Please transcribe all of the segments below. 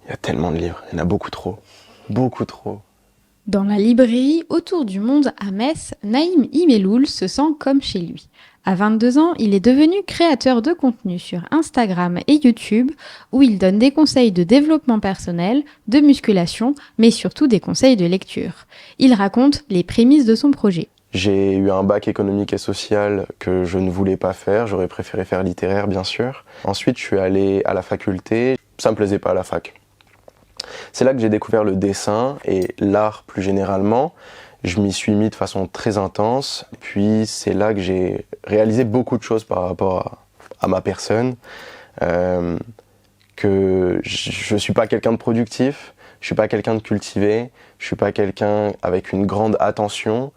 Il y a tellement de livres, il y en a beaucoup trop. Beaucoup trop. Dans la librairie Autour du monde à Metz, Naïm Imeloul se sent comme chez lui. À 22 ans, il est devenu créateur de contenu sur Instagram et YouTube où il donne des conseils de développement personnel, de musculation, mais surtout des conseils de lecture. Il raconte les prémices de son projet. J'ai eu un bac économique et social que je ne voulais pas faire, j'aurais préféré faire littéraire bien sûr. Ensuite je suis allé à la faculté, ça me plaisait pas à la fac. C'est là que j'ai découvert le dessin et l'art plus généralement. Je m'y suis mis de façon très intense. Puis c'est là que j'ai réalisé beaucoup de choses par rapport à ma personne. Que je suis pas quelqu'un de productif, je suis pas quelqu'un de cultivé, je suis pas quelqu'un avec une grande attention.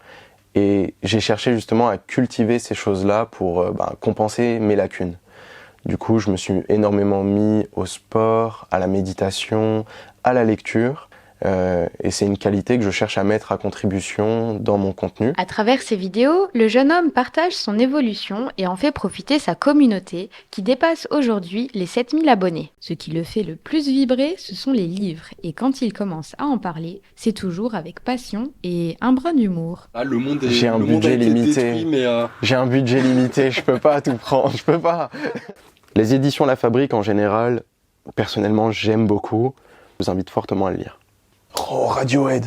Et j'ai cherché justement à cultiver ces choses-là pour compenser mes lacunes. Du coup, je me suis énormément mis au sport, à la méditation, à la lecture. Et c'est une qualité que je cherche à mettre à contribution dans mon contenu. À travers ses vidéos, le jeune homme partage son évolution et en fait profiter sa communauté qui dépasse aujourd'hui les 7000 abonnés. Ce qui le fait le plus vibrer, ce sont les livres. Et quand il commence à en parler, c'est toujours avec passion et un brin d'humour. Ah, le monde J'ai un le monde a budget été limité. détruit, mais J'ai un budget limité, je peux pas tout prendre, je peux pas. Les éditions La Fabrique en général, personnellement, j'aime beaucoup. Je vous invite fortement à le lire. Oh, Radiohead,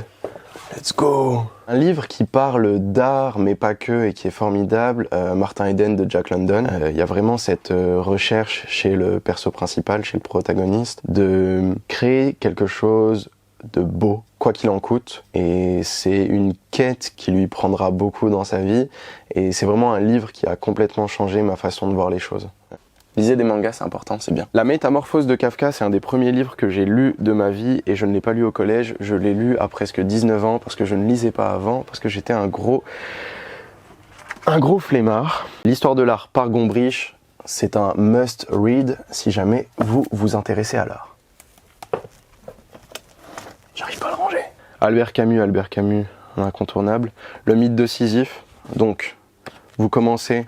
let's go! Un livre qui parle d'art, mais pas que, et qui est formidable, Martin Eden de Jack London. Il y a vraiment cette recherche chez le perso principal, chez le protagoniste, de créer quelque chose de beau, quoi qu'il en coûte. Et c'est une quête qui lui prendra beaucoup dans sa vie. Et c'est vraiment un livre qui a complètement changé ma façon de voir les choses. Lisez des mangas, c'est important, c'est bien. La Métamorphose de Kafka, c'est un des premiers livres que j'ai lu de ma vie et je ne l'ai pas lu au collège. Je l'ai lu à presque 19 ans parce que je ne lisais pas avant, parce que j'étais un gros flemmard. L'histoire de l'art par Gombrich, c'est un must read si jamais vous vous intéressez à l'art. J'arrive pas à le ranger. Albert Camus, un incontournable. Le mythe de Sisyphe. Donc, vous commencez,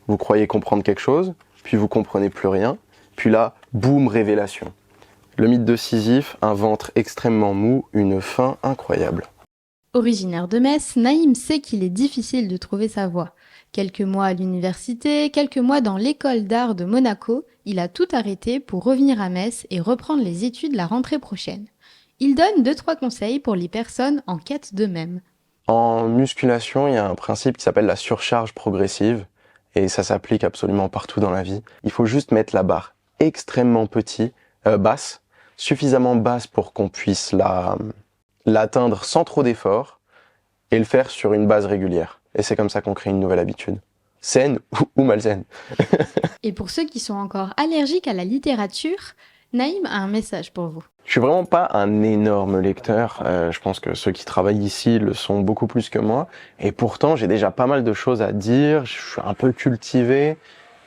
vous croyez comprendre quelque chose, puis vous comprenez plus rien, puis là, boum, révélation. Le mythe de Sisyphe, un ventre extrêmement mou, une faim incroyable. Originaire de Metz, Naïm sait qu'il est difficile de trouver sa voie. Quelques mois à l'université, quelques mois dans l'école d'art de Monaco, il a tout arrêté pour revenir à Metz et reprendre les études la rentrée prochaine. Il donne 2-3 conseils pour les personnes en quête d'eux-mêmes. En musculation, il y a un principe qui s'appelle la surcharge progressive, et ça s'applique absolument partout dans la vie. Il faut juste mettre la barre extrêmement basse, suffisamment basse pour qu'on puisse l'atteindre sans trop d'efforts, et le faire sur une base régulière. Et c'est comme ça qu'on crée une nouvelle habitude. Saine ou malsaine. Et pour ceux qui sont encore allergiques à la littérature, Naïm a un message pour vous. Je suis vraiment pas un énorme lecteur. Je pense que ceux qui travaillent ici le sont beaucoup plus que moi. Et pourtant, j'ai déjà pas mal de choses à dire. Je suis un peu cultivé.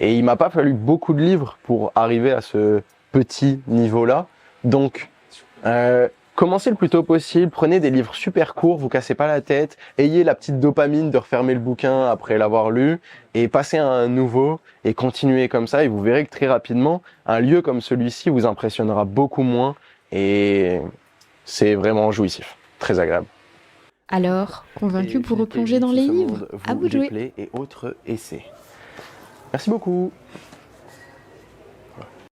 Et il m'a pas fallu beaucoup de livres pour arriver à ce petit niveau-là. Donc, commencez le plus tôt possible. Prenez des livres super courts, vous cassez pas la tête. Ayez la petite dopamine de refermer le bouquin après l'avoir lu. Et passez à un nouveau. Et continuez comme ça. Et vous verrez que très rapidement, un lieu comme celui-ci vous impressionnera beaucoup moins. Et c'est vraiment jouissif, très agréable. Alors, convaincu pour replonger dans les livres? À vous de jouer. Et autres essais. Merci beaucoup.